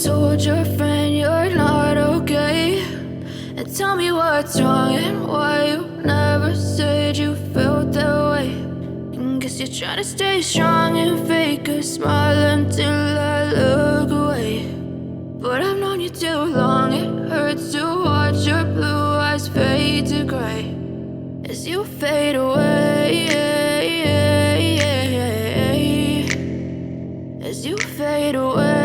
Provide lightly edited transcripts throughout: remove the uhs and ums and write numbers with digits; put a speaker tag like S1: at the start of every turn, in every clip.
S1: told your friend you're not okay, and tell me what's wrong and why you never said you felt that way. And guess you're trying to stay strong and fake a smile until I look away. But I've known you too long, it hurts to watch your blue eyes fade to gray as you fade away, as you fade away.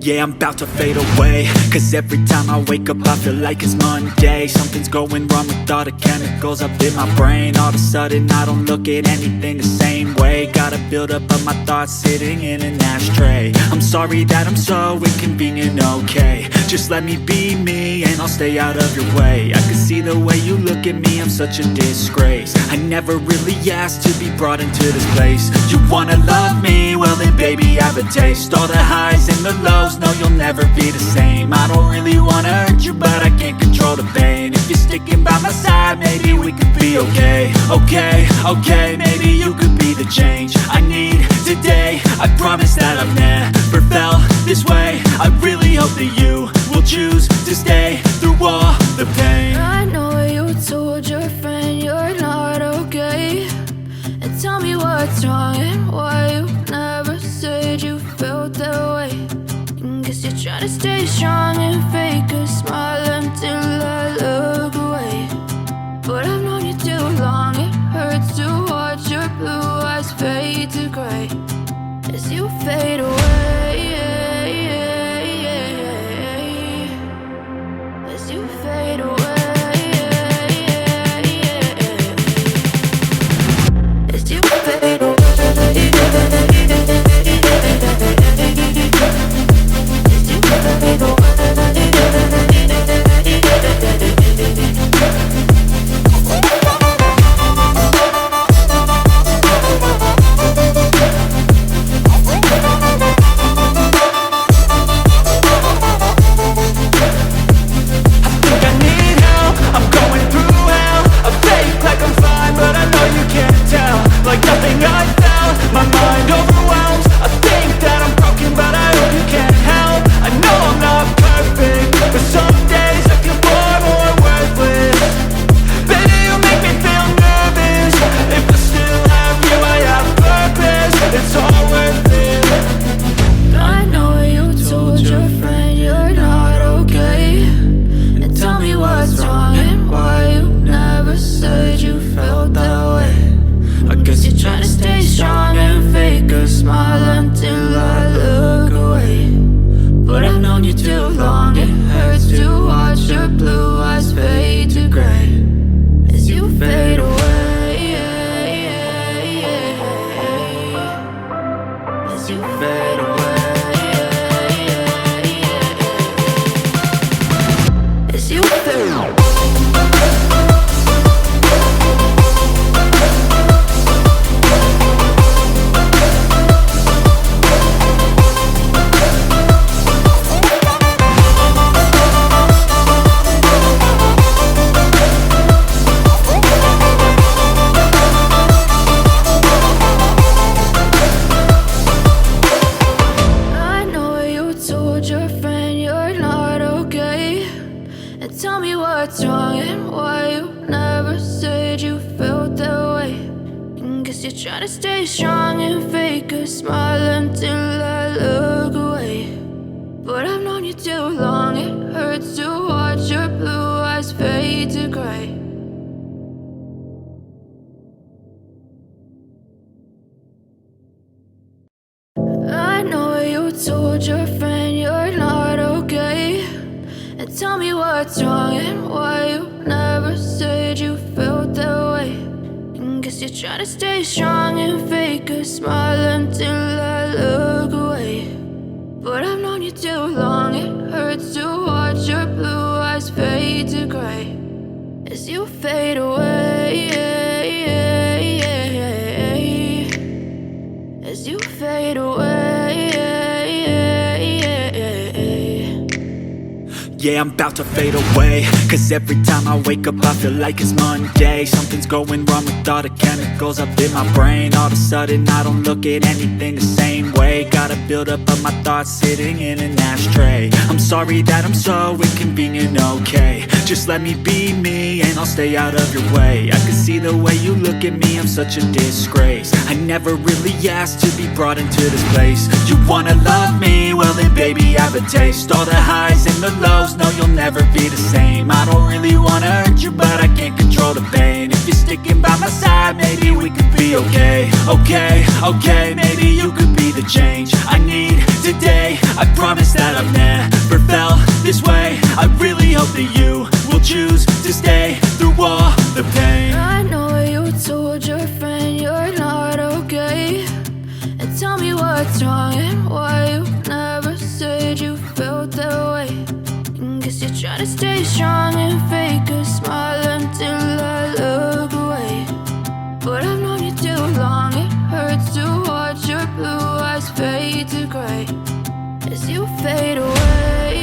S2: Yeah, I'm about to fade away, cause every time I wake up I feel like it's Monday. Something's going wrong with all the chemicals up in my brain. All of a sudden I don't look at anything the same way. Gotta build up of my thoughts sitting in an ashtray. I'm sorry that I'm so inconvenient, okay. Just let me be me and I'll stay out of your way. I can see the way you look at me, I'm such a disgrace. I never really asked to be brought into this place. You wanna love me? Well then baby I have a taste. All the highs and the lows, no you'll never be the same. I don't really wanna hurt you but I can't control the pain. If you're sticking by my side maybe we could be okay. Okay, maybe you could be the change I need today. I promise that I've never felt this way. I really hope that you will choose to stay through all the pain.
S1: I know you told your friend you're not okay, and tell me what's wrong and why you never said you felt that way. And guess you're trying to stay strong and fake a smile until I look away. But I've known you too long, it hurts to watch your blue eyes fade to gray as you fade away, as you fade away, as you fade away. I know you told your friend you're not okay, and tell me what's wrong and why you never said you felt that way. And guess you're trying to stay strong and fake a smile until I look away. But I've known you too long, it hurts to watch your blue eyes fade to gray as you fade away, as you fade away.
S2: Yeah, I'm about to fade away, cause every time I wake up I feel like it's Monday. Something's going wrong with all the chemicals up in my brain. All of a sudden I don't look at anything the same way. Got a buildup of my thoughts sitting in an ashtray. I'm sorry that I'm so inconvenient, okay. Just let me be me and I'll stay out of your way. I can see the way you look at me, I'm such a disgrace. I never really asked to be brought into this place. You wanna love me? Well then baby I have a taste. All the highs and the lows, no you'll never be the same. I don't really wanna hurt you but I can't control the pain. If you're sticking by my side maybe we could be okay. Okay, maybe you could be the change I need today. I promise that I've never felt this way. I really hope that you will choose to stay through all the pain.
S1: I know you told your friend you're not okay, and tell me what's wrong and why you never said you felt that way. Guess you're trying to stay strong and fake a smile until I look away. But I've known you too long, it hurts to watch your blue eyes fade to gray as you fade away.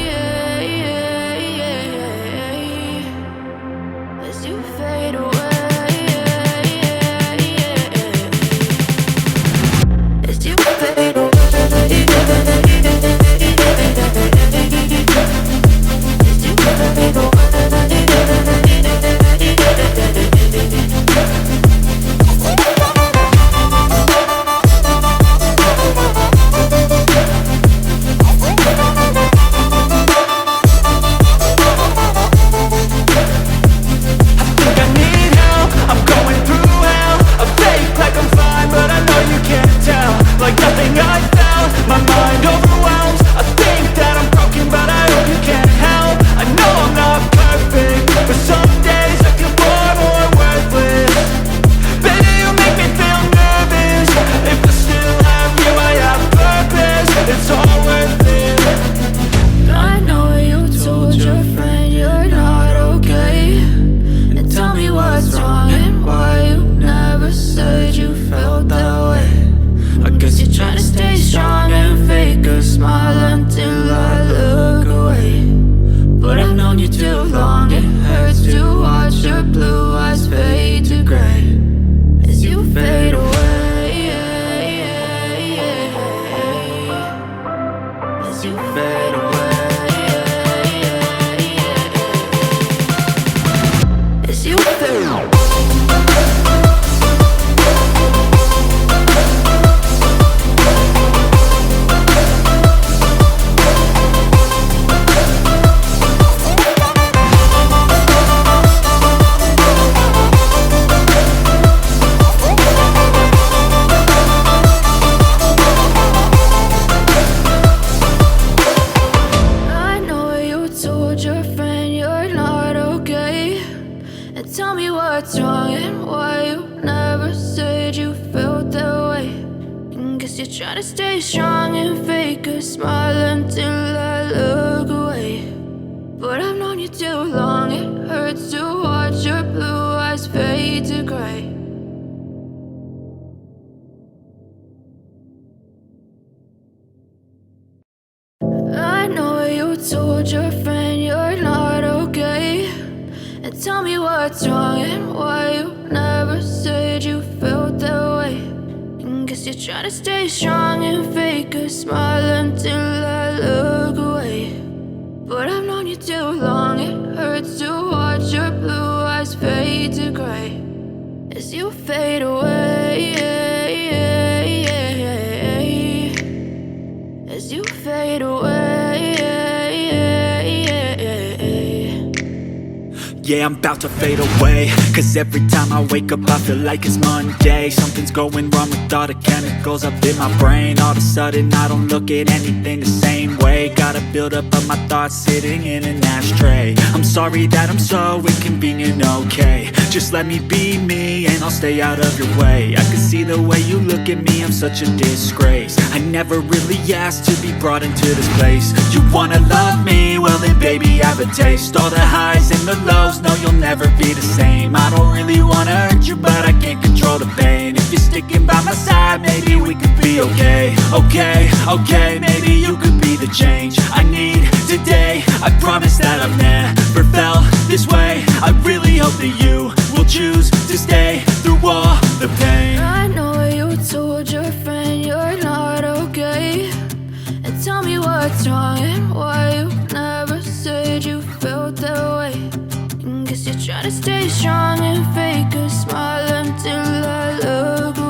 S1: As you fade away. As you fade away. Told your friend you're not okay, and tell me what's wrong and why you never said you felt that way. Guess you're trying to stay strong and fake a smile until I look away. But I've known you too long, it hurts to watch your blue eyes fade to gray as you fade away. As you fade away.
S2: Yeah, I'm about to fade away, cause every time I wake up I feel like it's Monday. Something's going wrong with all the chemicals up in my brain. All of a sudden I don't look at anything the same way. Got a buildup of my thoughts sitting in an ashtray. I'm sorry that I'm so inconvenient, okay. Just let me be me and I'll stay out of your way. I can see the way you look at me, I'm such a disgrace. I never really asked to be brought into this place. You wanna love me? Well then baby I have a taste. All the highs and the lows, close, no, you'll never be the same. I don't really wanna hurt you, but I can't control the pain. If you're sticking by my side, maybe we could be okay. Okay, okay, maybe you could be the change I need today. I promise that I've never felt this way. I really hope that you will choose to stay through all the pain.
S1: I know you told your friend you're not okay, and tell me what's wrong and why you never said you felt that way. Guess you're trying to stay strong and fake a smile until I look